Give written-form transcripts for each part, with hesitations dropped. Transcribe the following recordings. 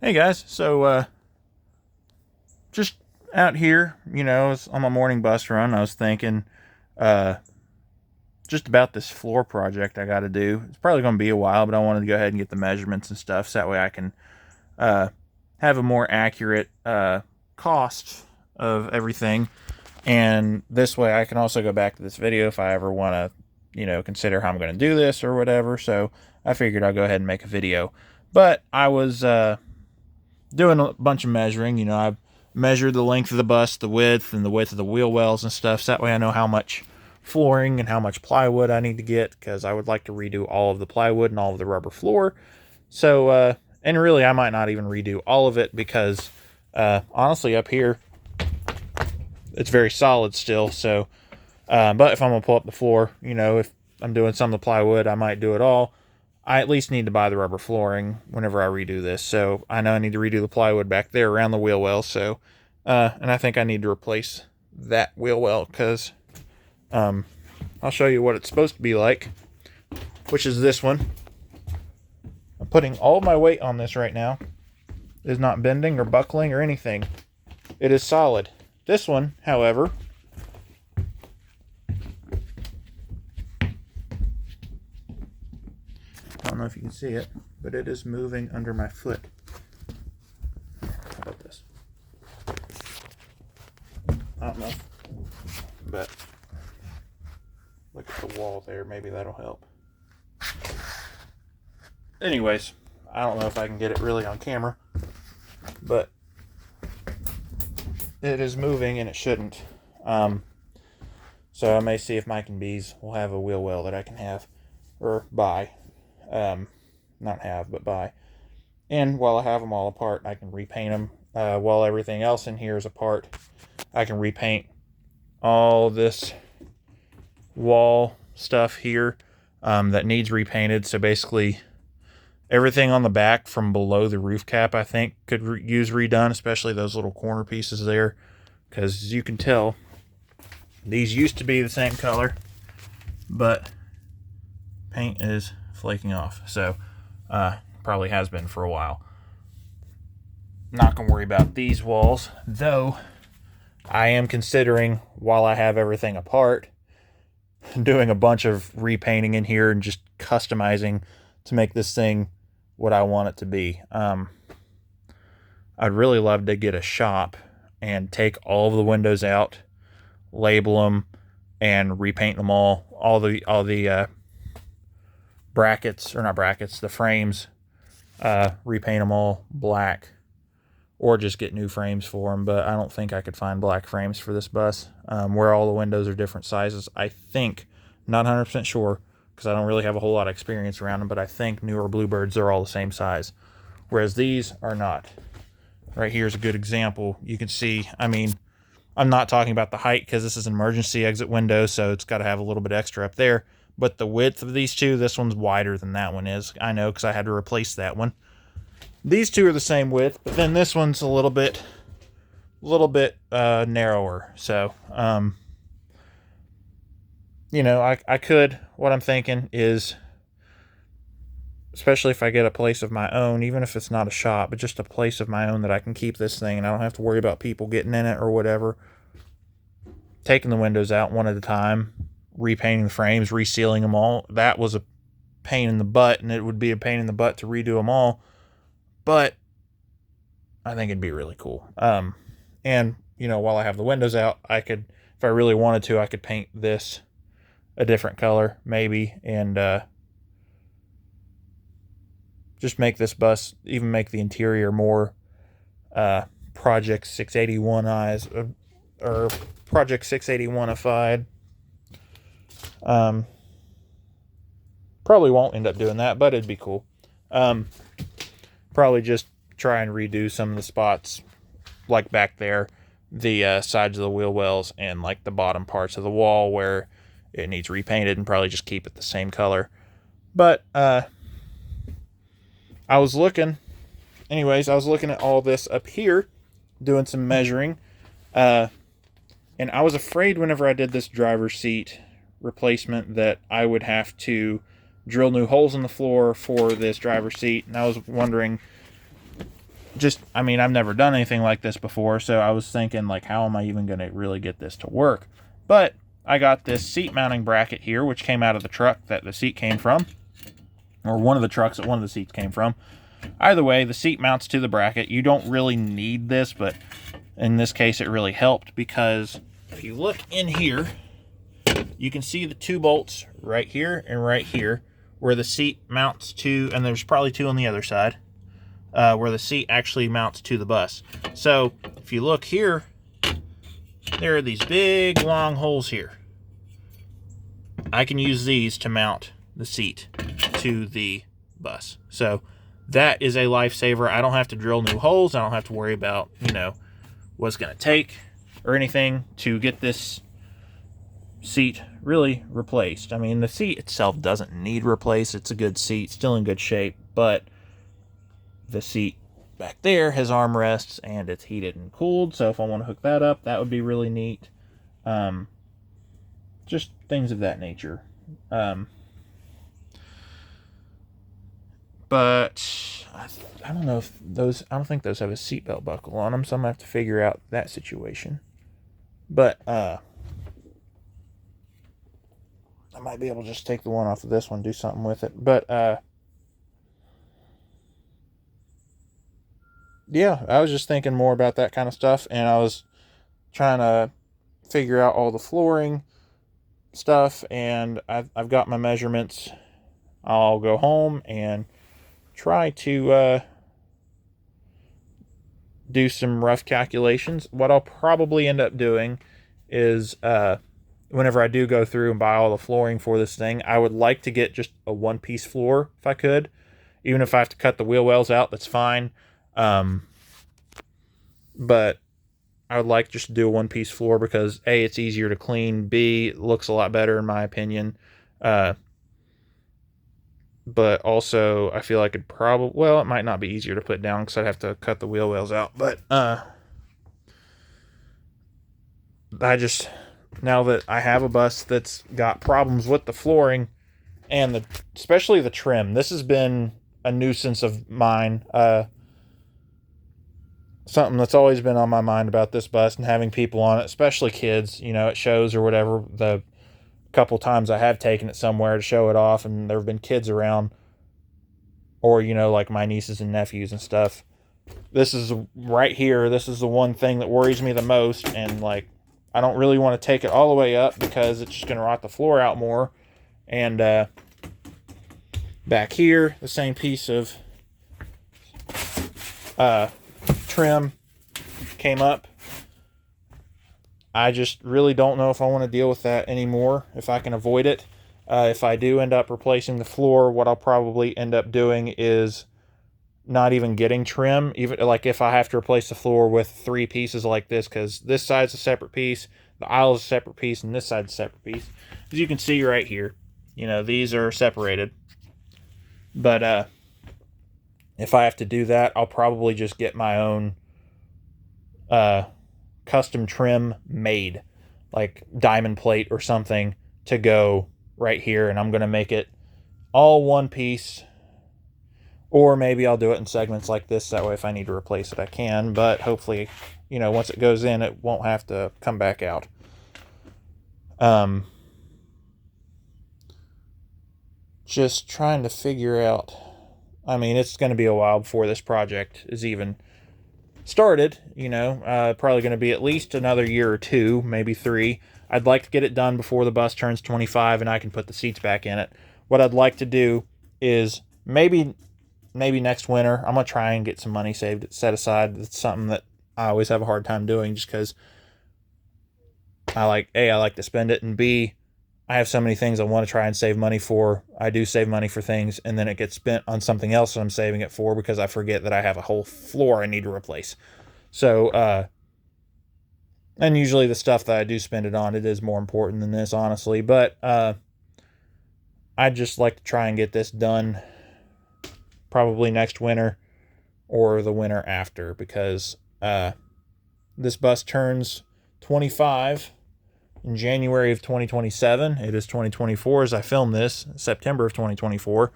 Hey guys, so just out here, on my morning bus run, I was thinking uh, just about this floor project I got to do. It's probably going to be a while, but I wanted to go ahead and get the measurements and stuff so that way I can uh, have a more accurate cost of everything. And this way I can also go back to this video if I ever want to, consider how I'm going to do this or whatever. So I figured I'll go ahead and make a video. But I was doing a bunch of measuring. I measured the length of the bus, the width, and the width of the wheel wells and stuff. So that way I know how much flooring and how much plywood I need to get, because I would like to redo all of the plywood and all of the rubber floor. So, and really I might not even redo all of it because, honestly, up here, it's very solid still. So, but if I'm going to pull up the floor, if I'm doing some of the plywood, I might do it all. I at least need to buy the rubber flooring whenever I redo this. So I know I need to redo the plywood back there around the wheel well. So, and I think I need to replace that wheel well because I'll show you what it's supposed to be like, which is this one. I'm putting all of my weight on this right now. It is not bending or buckling or anything. It is solid. This one, however, I don't know if you can see it, but it is moving under my foot. How about this? I don't know, but look at the wall there. Maybe that'll help. Anyways, I don't know if I can get it really on camera, but it is moving and it shouldn't. So I may see if Mike and Bees will have a wheel well that I can have or buy. Not have, but buy. And while I have them all apart, I can repaint them. While everything else in here is apart, I can repaint all this wall stuff here that needs repainted. So basically, everything on the back from below the roof cap, I think, could use redone, especially those little corner pieces there. Because as you can tell, these used to be the same color, but paint is flaking off. So, probably has been for a while. Not going to worry about these walls, though I am considering, while I have everything apart, doing a bunch of repainting in here and just customizing to make this thing what I want it to be. I'd really love to get a shop and take all of the windows out, label them, and repaint them all the brackets, or not brackets, the frames, repaint them all black, or just get new frames for them. But I don't think I could find black frames for this bus, where all the windows are different sizes. I think, not 100% sure, because I don't really have a whole lot of experience around them, but I think newer Bluebirds are all the same size, whereas these are not. Right here's a good example. You can see, I'm not talking about the height because this is an emergency exit window, so it's got to have a little bit extra up there. But the width of these two, this one's wider than that one is. I know, because I had to replace that one. These two are the same width, but then this one's a little bit narrower. So, I could, what I'm thinking is, especially if I get a place of my own, even if it's not a shop, but just a place of my own that I can keep this thing and I don't have to worry about people getting in it or whatever, taking the windows out one at a time, repainting the frames, resealing them all. That was a pain in the butt, and it would be a pain in the butt to redo them all, but I think it'd be really cool. And while I have the windows out, I could, if I really wanted to, I could paint this a different color maybe, and just make this bus, even make the interior more Project 681 eyes, or Project 681ified. Probably won't end up doing that, but it'd be cool. Probably just try and redo some of the spots, like back there, the sides of the wheel wells, and like the bottom parts of the wall where it needs repainted, and probably just keep it the same color. But I was looking at all this up here, doing some measuring, and I was afraid whenever I did this driver's seat replacement that I would have to drill new holes in the floor for this driver's seat, and I was wondering I mean, I've never done anything like this before, so I was thinking, like, how am I even going to really get this to work? But I got this seat mounting bracket here, which came out of the truck that the seat came from, or one of the trucks that one of the seats came from. Either way, the seat mounts to the bracket. You don't really need this, but in this case, it really helped, because if you look in here, you can see the 2 bolts right here and right here where the seat mounts to, and there's probably 2 on the other side, where the seat actually mounts to the bus. So if you look here, there are these big long holes here. I can use these to mount the seat to the bus. So that is a lifesaver. I don't have to drill new holes. I don't have to worry about, what's going to take or anything to get this seat really replaced. I mean, the seat itself doesn't need replaced. It's a good seat, still in good shape, but the seat back there has armrests and it's heated and cooled, so if I want to hook that up, that would be really neat. Just things of that nature. But I don't know if those, I don't think those have a seatbelt buckle on them, so I'm going to have to figure out that situation. But I might be able to just take the one off of this one, do something with it. But yeah, I was just thinking more about that kind of stuff, and I was trying to figure out all the flooring stuff, and I've got my measurements. I'll go home and try to do some rough calculations. What I'll probably end up doing is whenever I do go through and buy all the flooring for this thing, I would like to get just a one-piece floor if I could. Even if I have to cut the wheel wells out, that's fine. But I would like just to do a one-piece floor because A, it's easier to clean, B, it looks a lot better in my opinion. But also I feel like it probably, well, it might not be easier to put down because I'd have to cut the wheel wells out. But I just, now that I have a bus that's got problems with the flooring and especially the trim, this has been a nuisance of mine. Something that's always been on my mind about this bus and having people on it, especially kids, at shows or whatever. The couple times I have taken it somewhere to show it off and there have been kids around, or, like my nieces and nephews and stuff. This is right here. This is the one thing that worries me the most. And I don't really want to take it all the way up because it's just going to rot the floor out more. And back here, the same piece of trim came up. I just really don't know if I want to deal with that anymore, if I can avoid it. If I do end up replacing the floor, what I'll probably end up doing is not even getting trim, even if I have to replace the floor with 3 pieces like this, because this side's a separate piece, the aisle is a separate piece, and this side's a separate piece. As you can see right here, these are separated. But if I have to do that, I'll probably just get my own custom trim made, like diamond plate or something, to go right here, and I'm going to make it all one piece. Or maybe I'll do it in segments like this, that way if I need to replace it I can, but hopefully, once it goes in, it won't have to come back out. Just trying to figure out, I mean, it's going to be a while before this project is even started, probably going to be at least another year or 2, maybe 3. I'd like to get it done before the bus turns 25 and I can put the seats back in it. What I'd like to do is maybe next winter, I'm going to try and get some money set aside. It's something that I always have a hard time doing just because I like to spend it, and B, I have so many things I want to try and save money for. I do save money for things, and then it gets spent on something else that I'm saving it for because I forget that I have a whole floor I need to replace. So, and usually the stuff that I do spend it on, it is more important than this, honestly. But I'd just like to try and get this done probably next winter or the winter after, because this bus turns 25 in January of 2027. It is 2024 as I film this, September of 2024.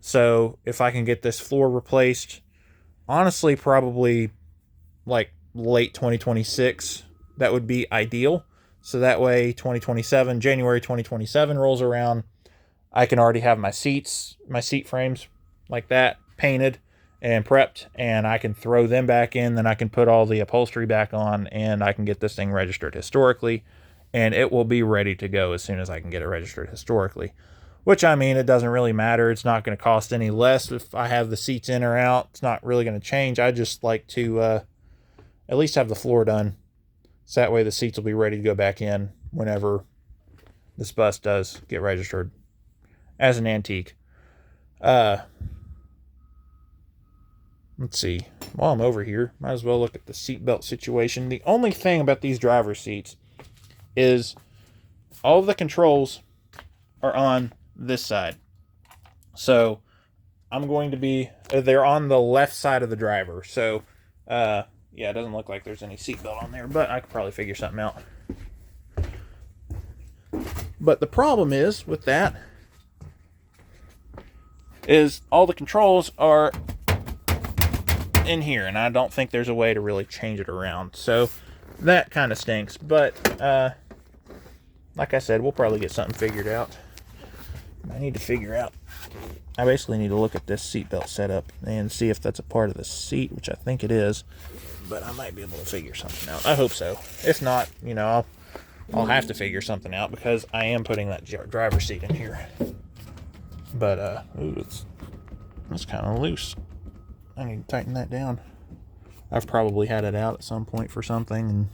So if I can get this floor replaced honestly, probably like late 2026, that would be ideal. So that way, January 2027 rolls around, I can already have my seats, my seat frames like that painted and prepped, and I can throw them back in. Then I can put all the upholstery back on, and I can get this thing registered historically, and it will be ready to go as soon as I can get it registered historically. Which, I mean, it doesn't really matter. It's not going to cost any less if I have the seats in or out. It's not really going to change. I just like to at least have the floor done, so that way the seats will be ready to go back in whenever this bus does get registered as an antique. Let's see. While I'm over here, might as well look at the seatbelt situation. The only thing about these driver seats is all of the controls are on this side. So I'm going to be, they're on the left side of the driver. So, yeah, it doesn't look like there's any seatbelt on there, but I could probably figure something out. But the problem is with that is all the controls are in here, and I don't think there's a way to really change it around. So that kind of stinks. But like I said, we'll probably get something figured out. I basically need to look at this seatbelt setup and see if that's a part of the seat, which I think it is. But I might be able to figure something out. I hope so. If not, you know, I'll have to figure something out because I am putting that driver's seat in here. But it's kind of loose. I need to tighten that down. I've probably had it out at some point for something and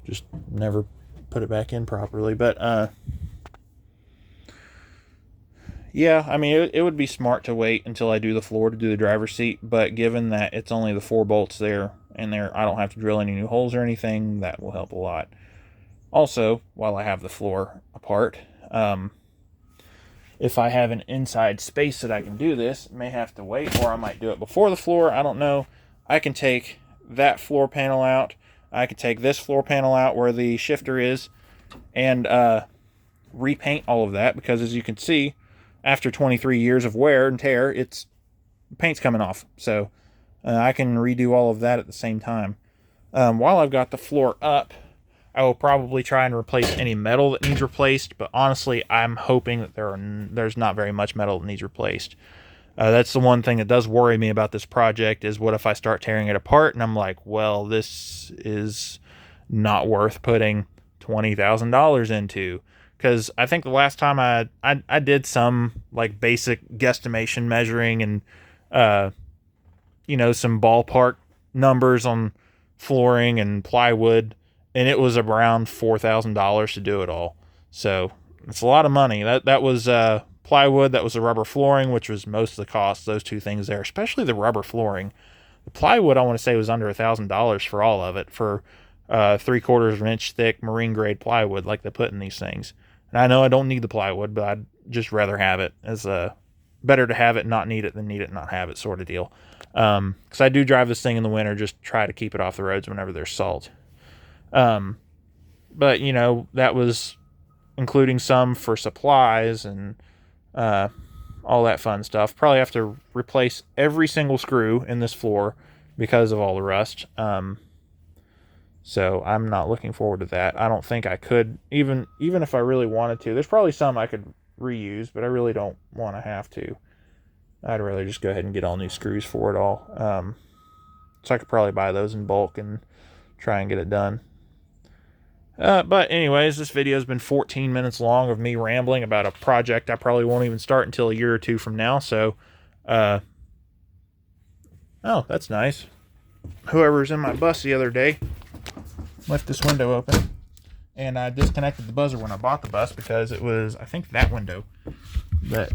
just never put it back in properly. But yeah, I mean, it would be smart to wait until I do the floor to do the driver's seat, but given that it's only the 4 bolts there, and I don't have to drill any new holes or anything, that will help a lot. Also, while I have the floor apart, if I have an inside space that I can do this, may have to wait, or I might do it before the floor, I don't know. I can take that floor panel out, I can take this floor panel out where the shifter is, and repaint all of that, because as you can see, after 23 years of wear and tear, paint's coming off. So I can redo all of that at the same time. While I've got the floor up, I will probably try and replace any metal that needs replaced, but honestly, I'm hoping that there's not very much metal that needs replaced. That's the one thing that does worry me about this project, is what if I start tearing it apart and I'm like, well, this is not worth putting $20,000 into. Because I think the last time I did some like basic guesstimation measuring and some ballpark numbers on flooring and plywood, and it was around $4,000 to do it all. So it's a lot of money. That was plywood, that was the rubber flooring, which was most of the cost. Those two things there, especially the rubber flooring. The plywood, I want to say, was under $1,000 for all of it, for 3/4 of an inch thick marine grade plywood like they put in these things. And I know I don't need the plywood, but I'd just rather have it, as better to have it and not need it than need it and not have it sort of deal. Because I do drive this thing in the winter, just try to keep it off the roads whenever there's salt. But, that was including some for supplies and all that fun stuff. Probably have to replace every single screw in this floor because of all the rust. So I'm not looking forward to that. I don't think I could, even if I really wanted to. There's probably some I could reuse, but I really don't want to have to. I'd rather just go ahead and get all new screws for it all. So I could probably buy those in bulk and try and get it done. But anyways, this video has been 14 minutes long of me rambling about a project I probably won't even start until a year or two from now. So, oh, that's nice. Whoever's in my bus the other day left this window open, and I disconnected the buzzer when I bought the bus because it was, I think, that window that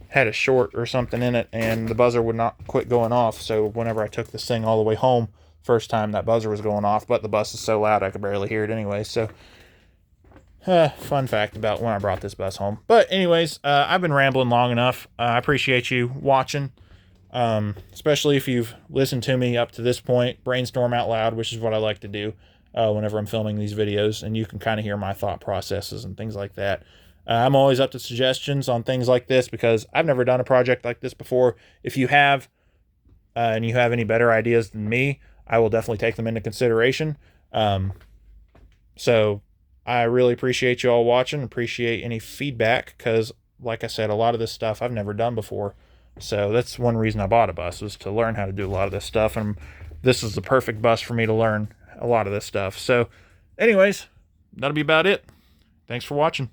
had a short or something in it, and the buzzer would not quit going off. So whenever I took this thing all the way home first time, that buzzer was going off, but the bus is so loud I could barely hear it anyway. So fun fact about when I brought this bus home. But anyways, I've been rambling long enough. I appreciate you watching. Especially if you've listened to me up to this point, brainstorm out loud, which is what I like to do whenever I'm filming these videos, and you can kind of hear my thought processes and things like that. I'm always up to suggestions on things like this because I've never done a project like this before. If you have, and you have any better ideas than me, I will definitely take them into consideration. So I really appreciate you all watching. Appreciate any feedback because, like I said, a lot of this stuff I've never done before. So that's one reason I bought a bus, was to learn how to do a lot of this stuff. And this is the perfect bus for me to learn a lot of this stuff. So anyways, that'll be about it. Thanks for watching.